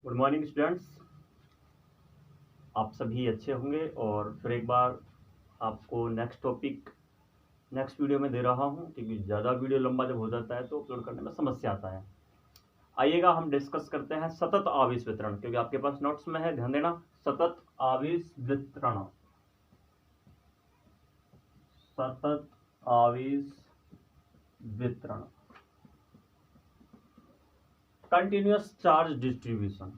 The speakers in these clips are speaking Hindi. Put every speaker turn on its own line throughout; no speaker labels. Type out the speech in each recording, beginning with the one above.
Good morning students. आप सभी अच्छे होंगे और फिर एक बार आपको नेक्स्ट वीडियो में दे रहा हूं क्योंकि ज़्यादा वीडियो लंबा जब हो जाता है तो अपलोड करने में समस्या आता है। आइएगा हम डिस्कस करते हैं सतत आवेश वितरण, क्योंकि आपके पास नोट्स में है, ध्यान देना। सतत आवेश वितरण, सतत आवेश वितरण, continuous charge distribution,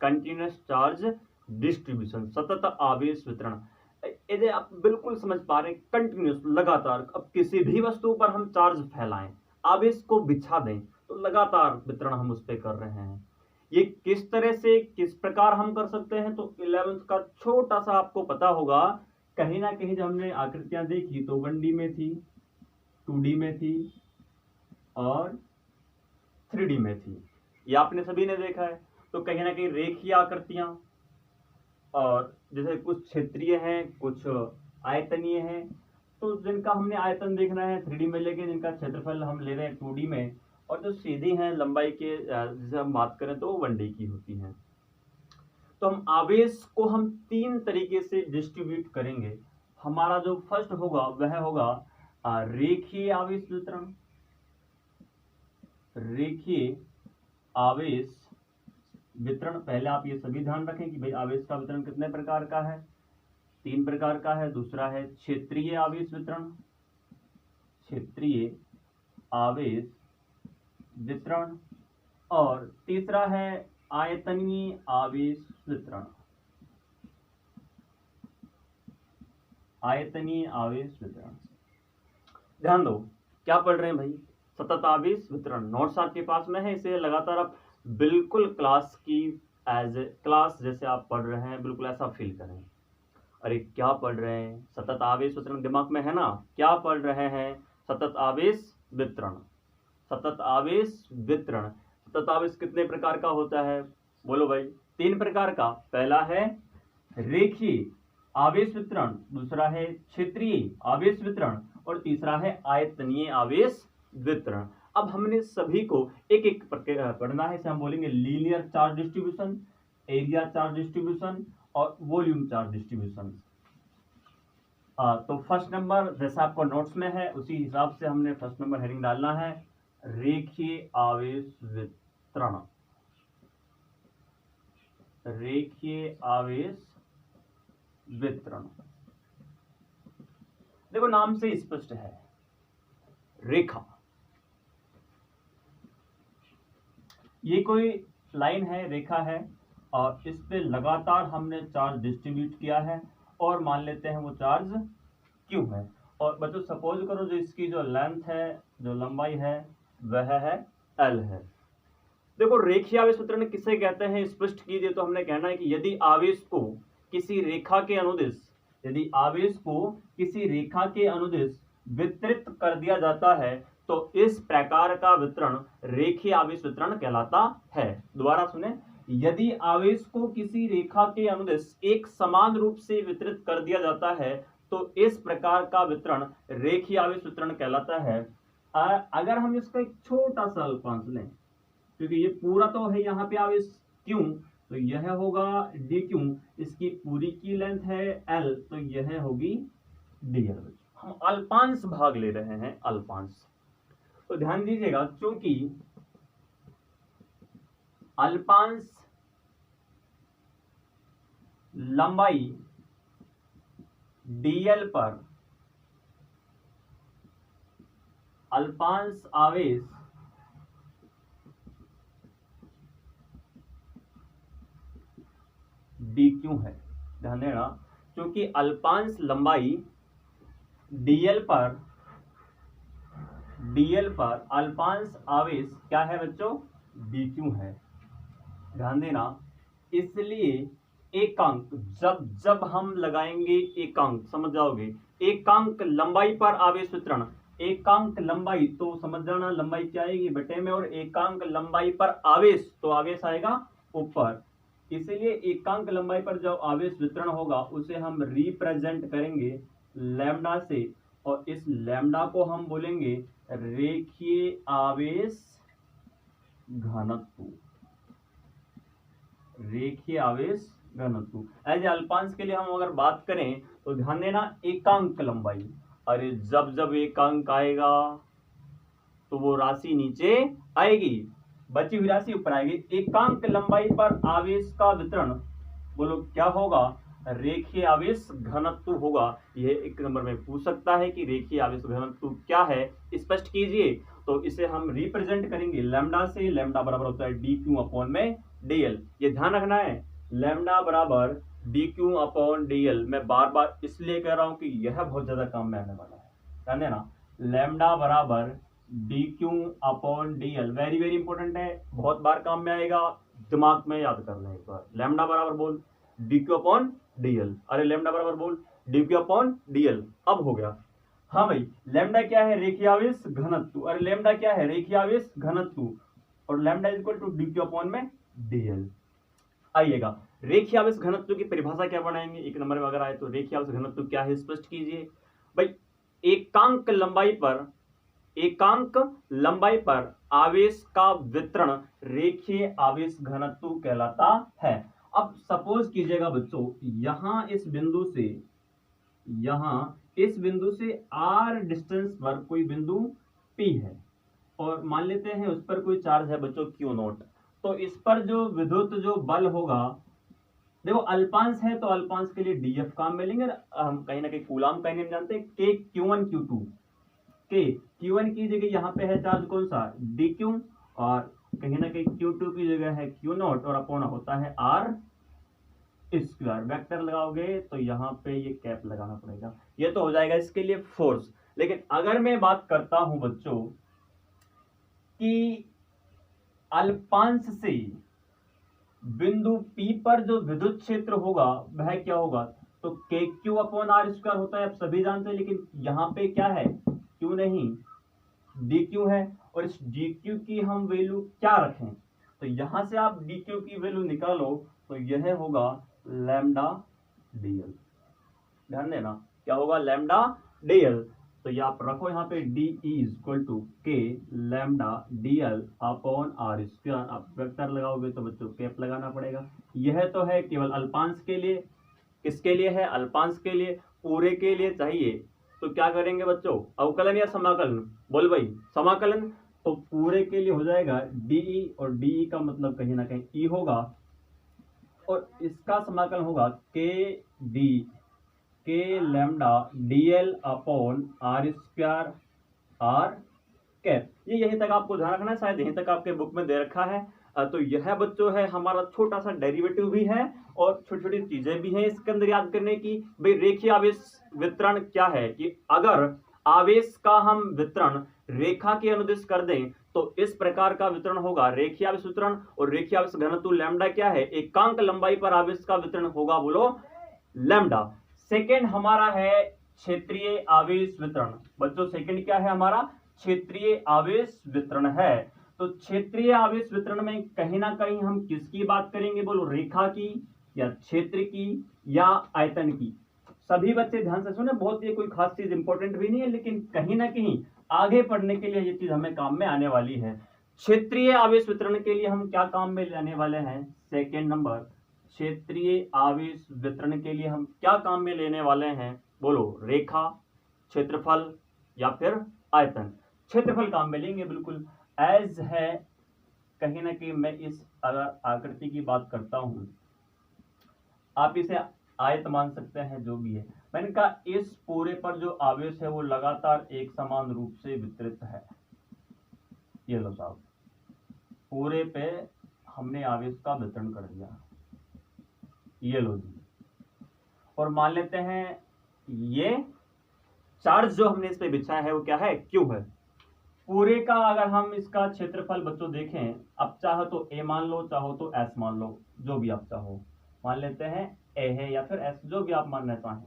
continuous charge distribution, सतत आवेश वितरण। यदि आप बिल्कुल समझ पा रहे हैं, कंटिन्यूअस लगातार, अब किसी भी वस्तु पर हम चार्ज फैलाएं, आवेश को बिछा दें तो लगातार वितरण हम उस पर कर रहे हैं। ये किस तरह से किस प्रकार हम कर सकते हैं, तो 11th का छोटा सा आपको पता होगा। कहीं ना कहीं जब हमने आकृतियां देखी तो 1D में थी, 2D में थी और 3D में थी। ये आपने सभी ने देखा है। तो कहीं ना कहीं रेखीय आकृतियां, और जैसे कुछ क्षेत्रीय हैं, कुछ आयतनीय हैं। तो जिनका हमने आयतन देखना है 3D में लेके, जिनका क्षेत्रफल हम ले रहे हैं 2D में, और जो सीधी हैं लंबाई के जैसे हम बात करें तो 1D की होती हैं। तो हम आवेश को हम 3 तरीके से डिस्ट्रीब्यूट करेंगे। हमारा जो फर्स्ट होगा वह होगा रेखीय आवेश वितरण। रेखीय आवेश वितरण, पहले आप ये सभी ध्यान रखें कि भाई आवेश का वितरण कितने प्रकार का है, 3 प्रकार का है। दूसरा है क्षेत्रीय आवेश वितरण, क्षेत्रीय आवेश वितरण, और तीसरा है आयतनीय आवेश वितरण, आयतनीय आवेश वितरण। ध्यान दो, क्या पढ़ रहे हैं भाई? सतत आवेश वितरण। नोट्स आपके पास में है, इसे लगातार आप बिल्कुल क्लास की एज ए क्लास जैसे आप पढ़ रहे हैं, बिल्कुल ऐसा फील करें। अरे क्या पढ़ रहे हैं? सतत आवेश वितरण दिमाग में है ना? क्या पढ़ रहे हैं? सतत आवेश वितरण, सतत आवेश वितरण। सतत आवेश कितने प्रकार का होता है? बोलो भाई। 3 प्रकार का। पहला है रेखीय आवेश वितरण, दूसरा है क्षेत्रीय आवेश वितरण, और तीसरा है आयतनीय आवेश वितरण। अब हमने सभी को एक एक पढ़ना है। इसे हम बोलेंगे linear charge distribution, area charge distribution और वॉल्यूम चार्ज डिस्ट्रीब्यूशन। तो फर्स्ट नंबर जैसा आपको नोट्स में है उसी हिसाब से हमने फर्स्ट नंबर हेडिंग डालना है, रेखीय आवेश वितरण। रेखीय आवेश वितरण, देखो नाम से स्पष्ट है, रेखा। ये कोई लाइन है, रेखा है, और इस पे लगातार हमने चार्ज डिस्ट्रीब्यूट किया है, और मान लेते हैं वो चार्ज क्यू है। और बच्चों सपोज करो जो इसकी जो लेंथ है, जो लंबाई है, वह है एल है। देखो रेखीय आवेश वितरण किसे कहते हैं स्पष्ट कीजिए। तो हमने कहना है कि यदि आवेश को किसी रेखा के अनुदिश, यदि आवेश को किसी रेखा के अनुदिश वितरित कर दिया जाता है तो इस प्रकार का वितरण रेखीय आवेश वितरण कहलाता है। दोबारा सुने, यदि आवेश को किसी रेखा के अनुदिश एक समान रूप से वितरित कर दिया जाता है तो इस प्रकार का वितरण रेखीय आवेश वितरण कहलाता है। अगर हम इसका एक छोटा सा अल्पांश लें, क्योंकि ये पूरा तो है यहाँ पे आवेश क्यों, तो यह होगा डी क्यू। इसकी पूरी की लेंथ है एल, तो यह होगी डी एल। हम अल्पांश भाग ले रहे हैं, अल्पांश। तो ध्यान दीजिएगा, क्योंकि अल्पांश लंबाई डीएल पर अल्पांश आवेश डी क्यू है। ध्यान देना, क्योंकि अल्पांश लंबाई डीएल पर अल्पांश आवेश क्या है बच्चों? डी क्यू है। ध्यान देना, इसलिए एकांक जब हम लगाएंगे एकांक, समझ जाओगे, एकांक लंबाई पर आवेश वितरण, एकांक लंबाई तो समझ जाना लंबाई क्या आएगी बटे में, और एकांक लंबाई पर आवेश तो आवेश आएगा ऊपर। इसलिए एकांक लंबाई पर जो आवेश वितरण होगा उसे हम रिप्रेजेंट करेंगे लैम्डा से, और इस लैम्डा को हम बोलेंगे रेखीय आवेश घनत्व। रेखीय आवेश घनत्व। एज अल्पांश के लिए हम अगर बात करें तो ध्यान देना एकांक लंबाई, अरे जब जब एकांक आएगा तो वो राशि नीचे आएगी, बची हुई राशि ऊपर आएगी। एकांक लंबाई पर आवेश का वितरण बोलो क्या होगा, रेखीय आवेश घनत्व होगा। यह एक नंबर में पूछ सकता है कि रेखीय आवेश घनत्व क्या है, स्पष्ट कीजिए। तो इसे हम रिप्रेजेंट करेंगे लैम्डा से। लैम्डा बराबर होता है डी क्यू अपॉन में डी एल। ये ध्यान रखना है, लैम्डा बराबर D q upon D L. मैं बार बार इसलिए कह रहा हूं कि यह बहुत ज्यादा काम में आने वाला है, ध्यान देना। लैम्डा बराबर D q upon D L, very very important है, बहुत बार काम में आएगा, दिमाग में याद करना है एक बार। लैम्डा बराबर बोल D q upon D L, अरे लैम्डा बराबर बोल D q upon D L. अब हो गया। हाँ भाई, लैम्डा क्या है, रेखीय आवेश घनत्व। अरे लैम्डा क्या है, रेखीय आवेश घनत्व, और lambda is equal to d q upon में डी एल। आइएगा, रेखीय आवेश घनत्व की परिभाषा क्या बनाएंगे, एक नंबर में अगर आए तो रेखीय आवेश घनत्व क्या है स्पष्ट कीजिए भाई। एकांक लंबाई पर आवेश का वितरण रेखीय आवेश घनत्व कहलाता है। अब सपोज कीजिएगा बच्चों, यहां इस बिंदु से r डिस्टेंस पर कोई बिंदु P है, और मान लेते हैं उस पर कोई चार्ज है बच्चों Q नॉट। तो इस पर जो विद्युत जो बल होगा, देखो अल्पांश है तो अल्पांश के लिए dF काम मिलेंगे। हम कहीं ना कहीं कूलाम का नियम जानते हैं, K Q1 Q2। K Q1 की जगह यहाँ पे है चार्ज कौन सा dQ, और कहीं ना कहीं Q2 की जगह है Q नॉट, और अपॉन होता है R स्क्वायर। वेक्टर लगाओगे तो यहाँ पे ये कैप लगाना पड़ेगा, ये तो हो जाएगा इसके लिए फोर्स। लेकिन अगर मैं बात करता हूं बच्चों कि अल्पांश से बिंदु P पर जो विद्युत क्षेत्र होगा वह क्या होगा, तो KQ अपॉन R स्क्वायर होता है, आप सभी जानते हैं। लेकिन यहाँ पे क्या है, Q नहीं DQ है, और इस DQ की हम वैल्यू क्या रखें, तो यहां से आप DQ की वैल्यू निकालो तो यह होगा लैम्डा DL। ध्यान देना, क्या होगा लैम्डा DL। तो ये आप रखो यहाँ पे डी इज इक्वल टू के lambda DL upon R square. आप वेक्टर लगाओगे तो बच्चों कैप लगाना पड़ेगा। यह तो है केवल अल्पांश के लिए, किसके लिए है, अल्पांश के लिए। पूरे के लिए चाहिए तो क्या करेंगे बच्चों, अवकलन या समाकलन, बोल भाई समाकलन। तो पूरे के लिए हो जाएगा DE, और DE का मतलब कहीं ना कहीं E होगा, और इसका समाकलन होगा के lambda DL upon R square R cap. ये यहीं तक आपको ध्यान रखना है, शायद यहीं तक आपके बुक में दे रखा है। तो यह बच्चों है हमारा छोटा सा डेरिवेटिव भी है, और छोटी छोटी चीजें भी हैं इसके अंदर याद करने की। भाई रेखीय आवेश वितरण क्या है, कि अगर आवेश का हम वितरण रेखा के अनुदिश कर दें तो इस प्रकार का वितरण होगा रेखीय आवेश वितरण। और रेखीय आवेश घनत्व लैम्डा क्या है, एकांक लंबाई पर आवेश का वितरण होगा, बोलो लैम्डा। सेकेंड हमारा है क्षेत्रीय आवेश वितरण। बच्चों सेकेंड क्या है हमारा, क्षेत्रीय आवेश वितरण है। तो क्षेत्रीय आवेश वितरण में कहीं ना कहीं हम किसकी बात करेंगे, बोलो रेखा की या क्षेत्र की या आयतन की। सभी बच्चे ध्यान से सुने, बहुत ये कोई खास चीज इंपॉर्टेंट भी नहीं है, लेकिन कहीं ना कहीं आगे पढ़ने के लिए ये चीज हमें काम में आने वाली है। क्षेत्रीय आवेश वितरण के लिए हम क्या काम में लाने वाले हैं, सेकेंड नंबर, क्षेत्रीय आवेश वितरण के लिए हम क्या काम में लेने वाले हैं, बोलो रेखा, क्षेत्रफल या फिर आयतन। क्षेत्रफल काम में लेंगे बिल्कुल, एज है कहीं ना कहीं मैं इस अगर आकृति की बात करता हूं, आप इसे आयत मान सकते हैं, जो भी है। मैंने कहा इस पूरे पर जो आवेश है वो लगातार एक समान रूप से वितरित है। ये लो साहब, पूरे पे हमने आवेश का वितरण कर दिया, ये लो जी। और मान लेते हैं ये चार्ज जो हमने इस पे बिछाया है वो क्या है, क्यू है। पूरे का अगर हम इसका क्षेत्रफल बच्चों देखें, अब चाहो तो ए मान लो, चाहो तो एस मान लो, जो भी आप चाहो। मान लेते हैं ए है या फिर एस, जो भी आप मानना चाहें।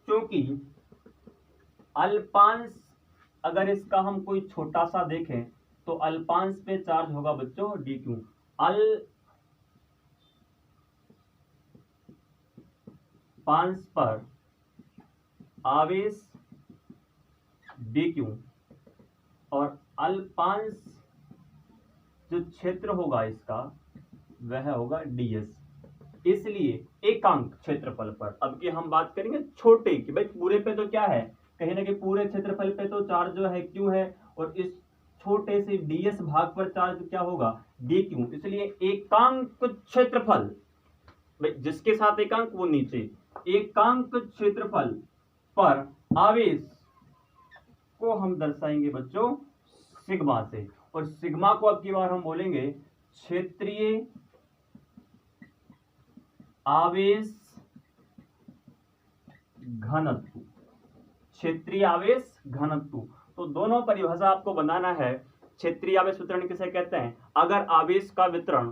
क्योंकि अल्पांश अगर इसका हम कोई छोटा सा देखें तो अल्पांश पे चार्ज होगा बच्चों डी क्यू। अल्पांश पर आवेश डी क्यू, और अल्पांश जो क्षेत्र होगा इसका वह होगा ds। इसलिए एकांक क्षेत्रफल पर, अब की हम बात करेंगे छोटे की, भाई पूरे पे तो क्या है, कहीं ना कहीं पूरे क्षेत्रफल पे तो चार्ज जो है q है, और इस छोटे से ds भाग पर चार्ज क्या होगा, dq। इसलिए एकांक क्षेत्रफल, भाई जिसके साथ एकांक वो नीचे, एकांक क्षेत्रफल पर आवेश को हम दर्शाएंगे बच्चों सिग्मा से, और सिग्मा को अब की बार हम बोलेंगे क्षेत्रीय आवेश घनत्व, क्षेत्रीय आवेश घनत्व। तो दोनों परिभाषा आपको बनाना है। क्षेत्रीय आवेश वितरण किसे कहते हैं, अगर आवेश का वितरण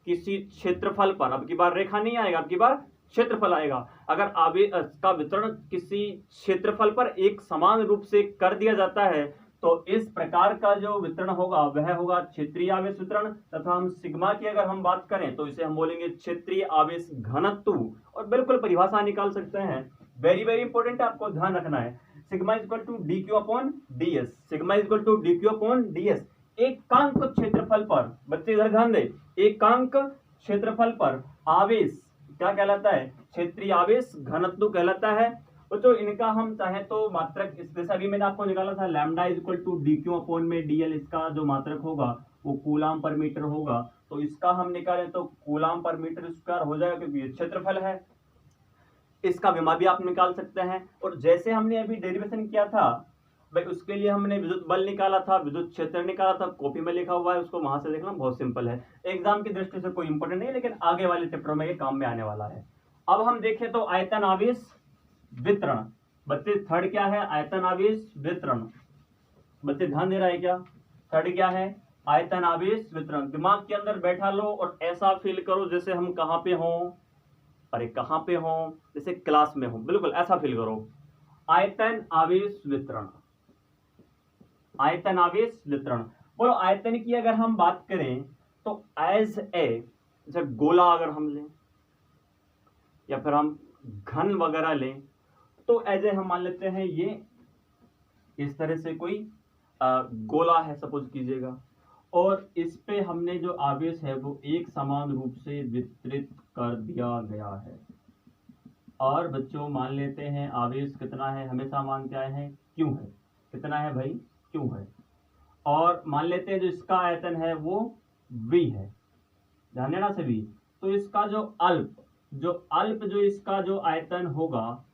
किसी क्षेत्रफल पर, अब की बार रेखा नहीं आएगा, अब की बार क्षेत्रफल आएगा, अगर आवेश का वितरण किसी क्षेत्रफल पर एक समान रूप से कर दिया जाता है तो इस प्रकार का जो वितरण होगा वह होगा क्षेत्रीय आवेश वितरण। तथा हम सिग्मा की अगर हम बात करें तो इसे हम बोलेंगे क्षेत्रीय आवेश घनत्व, और बिल्कुल परिभाषा निकाल सकते हैं। वेरी वेरी इंपॉर्टेंट है, आपको ध्यान रखना है। Sigma is equal to d q upon d s, sigma is equal to d q upon d s. एकांक क्षेत्रफल पर, बच्चे इधर ध्यान दे, एकांक क्षेत्रफल पर आवेश क्या कहलाता है, क्षेत्रीय आवेश घनत्व कहलाता है। तो इनका हम चाहे तो मात्रक, इस जैसे अभी मैंने आपको निकाला था lambda is equal to d q upon में डी एल, इसका जो मात्रक होगा वो कूलाम पर मीटर होगा, तो इसका हम निकालें तो कूलाम पर मीटर स्क्वायर हो जाएगा, क्योंकि ये क्षेत्रफल है। इसका विमा भी आप निकाल सकते हैं। और जैसे हमने अभी डेरिवेशन किया था भाई, उसके लिए हमने विद्युत बल निकाला था, विद्युत क्षेत्र निकाला था, कॉपी में लिखा हुआ है, उसको वहां से देखना, बहुत सिंपल है, एग्जाम की दृष्टि से कोई इंपॉर्टेंट नहीं है, लेकिन आगे वाले चैप्टरों में ये काम में आने वाला है। अब हम देखें तो आयतन आवेश वितरण, बच्चे थर्ड क्या है, आयतन आवेश वितरण। बच्चे ध्यान दे रहा है क्या, थर्ड क्या है, आयतन आवेश वितरण। दिमाग के अंदर बैठा लो और ऐसा फील करो जैसे हम कहां पे हों, अरे कहां पे हों, जैसे क्लास में हो, बिल्कुल ऐसा फील करो। आयतन आवेश वितरण, आयतन आवेश वितरण। बोलो आयतन की अगर हम बात करें तो एज ए, जैसे गोला अगर हम लें या फिर हम घन वगैरह लें, तो एज ए हम मान लेते हैं ये इस तरह से कोई गोला है सपोज कीजिएगा, और इस पे हमने जो आवेश है वो एक समान रूप से वितरित कर दिया गया है। और बच्चों मान लेते हैं आवेश कितना है, हमेशा मान क्या है, क्यों है, कितना है भाई, क्यों है। और मान लेते हैं जो इसका आयतन है वो v है, ध्यान देना से v, तो इसका जो अल्प जो इसका जो आयतन होगा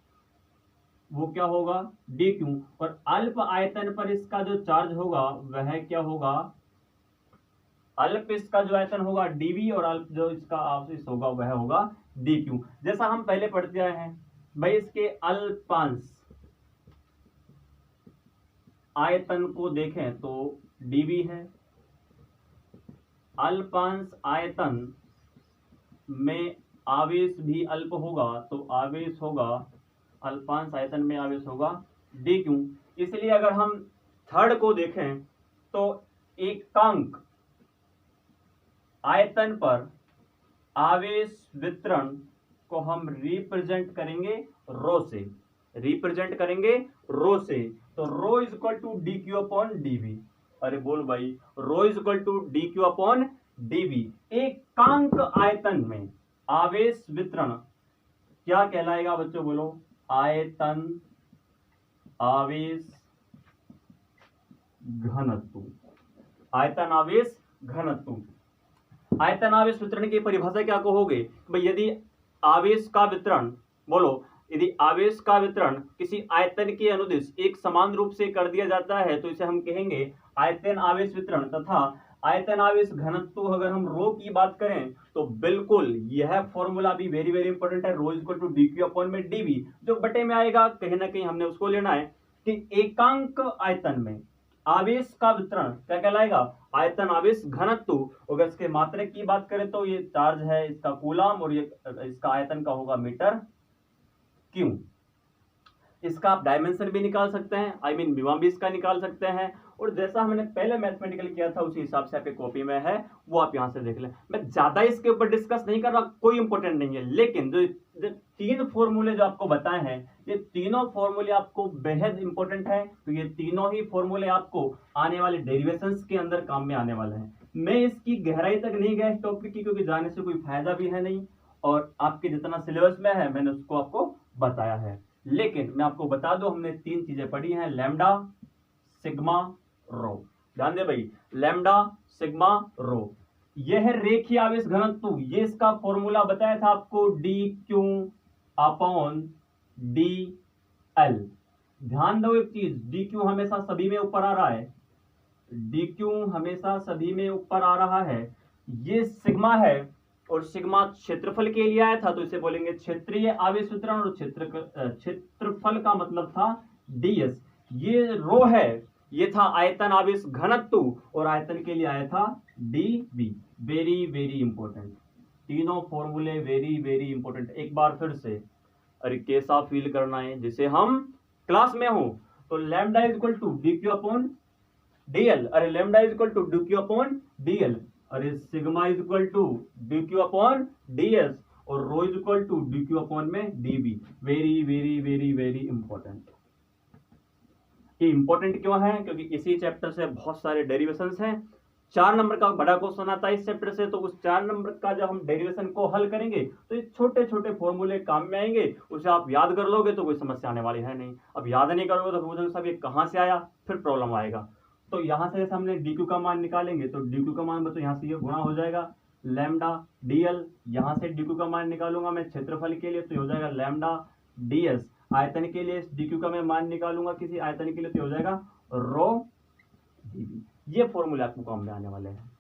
वो क्या होगा, dq, और अल्प आयतन पर इसका जो चार्ज होगा वह क्या होगा, अल्प इसका जो आयतन होगा dv, और अल्प जो इसका आवेश होगा वह होगा dq। जैसा हम पहले पढ़ते आए हैं भाई, इसके अल्पांश आयतन को देखें तो dv है, अल्पांश आयतन में आवेश भी अल्प होगा तो आवेश होगा, अल्पांश आयतन में आवेश होगा dq। इसलिए अगर हम थर्ड को देखें तो एकांक आयतन पर आवेश वितरण को हम रिप्रेजेंट करेंगे रो से, रिप्रेजेंट करेंगे रो से। तो rho is equal to d q upon dV, अरे बोल भाई, rho is equal to d q upon dV. एकांक आयतन में आवेश वितरण क्या कहलाएगा बच्चों, बोलो, आयतन आवेश घनत्व, आयतन आवेश घनत्व। आयतन आवेश वितरण की परिभाषा क्या कहोगे भाई, यदि आवेश का वितरण, बोलो, यदि आवेश का वितरण किसी आयतन के अनुदिश एक समान रूप से कर दिया जाता है तो इसे हम कहेंगे आयतन आवेश वितरण। तथा आयतन आवेश घनत्व अगर हम रो की बात करें तो बिल्कुल यह फॉर्मूला भी वेरी वेरी इंपॉर्टेंट है, rho equal to d q upon में डीवी, जो बटे में आएगा कहीं ना कहीं हमने उसको लेना है कि एकांक आयतन में आवेश का वितरण क्या कहलाएगा, आयतन आवेश घनत्व। अगर इसके मात्रक की बात करें तो ये चार्ज है इसका कूलाम, और ये इसका आयतन का होगा मीटर क्यों। इसका आप डायमेंशन भी निकाल सकते हैं, आई मीन विमा भी इसका निकाल सकते हैं, और जैसा हमने पहले मैथमेटिकल किया था उसी हिसाब से आपके कॉपी में है, वो आप यहां से देख लें। मैं ज्यादा इसके ऊपर डिस्कस नहीं कर रहा, कोई इंपॉर्टेंट नहीं है, लेकिन जो तीन फॉर्मूले जो आपको बताए हैं, ये तीनों फॉर्मूले आपको बेहद इंपॉर्टेंट है, तो ये तीनों ही फॉर्मूले आपको आने वाले डेरिवेशंस के अंदर काम में आने वाले हैं। मैं इसकी गहराई तक नहीं गया इस टॉपिक की, क्योंकि जाने से कोई फायदा भी है नहीं, और आपके जितना सिलेबस में है मैंने उसको आपको बताया है। लेकिन मैं आपको बता दूं, हमने 3 चीजें पढ़ी हैं, लैम्डा, सिग्मा, रो। ध्यान दे भाई, लैम्डा, सिग्मा, रो। यह है रेखीय आवेश घनत्व, ये इसका फॉर्मूला बताया था आपको, D q upon D L. ध्यान दो एक चीज, डी क्यू हमेशा सभी में ऊपर आ रहा है, डी क्यू हमेशा सभी में ऊपर आ रहा है। ये सिग्मा है, और सिग्मा क्षेत्रफल के लिए आया था, तो इसे बोलेंगे क्षेत्रीय आवेश वितरण, और क्षेत्रफल का मतलब था डीएस। ये रो है, ये था आयतन आवेश घनत्व, और आयतन के लिए आया था डीबी। वेरी वेरी इंपॉर्टेंट, तीनों फॉर्मूले वेरी वेरी इंपॉर्टेंट। एक बार फिर से, अरे कैसा फील करना है जैसे हम क्लास में हो। तो lambda is equal to d q upon dL, अरे lambda is equal to d q upon dL, अरे sigma is equal to d q upon dS, और rho is equal to d q upon में dB. Very very very very important. ये इंपॉर्टेंट क्यों है? क्योंकि इसी चैप्टर से बहुत सारे डेरिवेशंस हैं। 4 नंबर का बड़ा क्वेश्चन आता है इस चैप्टर से, तो उस 4 नंबर का जब हम डेरिवेशन को हल करेंगे तो ये छोटे छोटे फॉर्मूले काम में आएंगे, उसे आप याद कर लोगे तो कोई समस्या आने वाली है नहीं। अब याद नहीं करोगे तो बोलोगे साहब ये कहाँ से आया, फिर प्रॉब्लम आएगा। तो यहाँ से जैसे हमने डी क्यू का मान निकालेंगे, तो डी क्यू का मान बच्चों यहाँ से ये गुणा हो जाएगा लैम्डा डीएल। यहाँ से डी क्यू का मान निकालूंगा मैं क्षेत्रफल के लिए, तो ये हो जाएगा लैम्डा डीएस। आयतन के लिए डी क्यू का मैं मान निकालूंगा किसी आयतन के लिए, तो हो जाएगा रो डीबी। ये फॉर्मूले आपको काम में आने वाले हैं,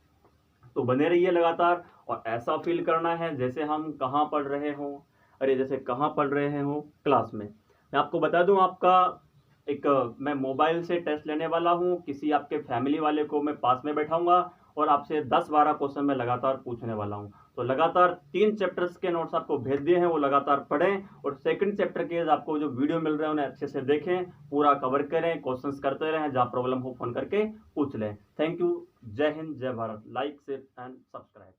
तो बने रहिए लगातार। और ऐसा फील करना है जैसे हम कहाँ पढ़ रहे हो, अरे जैसे कहाँ पढ़ रहे हो, क्लास में। मैं आपको बता दूं, आपका एक मैं मोबाइल से टेस्ट लेने वाला हूं, किसी आपके फैमिली वाले को मैं पास में बैठाऊंगा और आपसे 10-12 क्वेश्चन में लगातार पूछने वाला हूं। तो लगातार 3 चैप्टर्स के नोट्स आपको भेज दिए हैं, वो लगातार पढ़ें, और सेकंड चैप्टर के आपको जो वीडियो मिल रहे हैं उन्हें अच्छे से देखें, पूरा कवर करें, क्वेश्चंस करते रहें, जहां प्रॉब्लम हो फोन करके पूछ लें। थैंक यू, जय हिंद, जय Bharat. Like share and subscribe.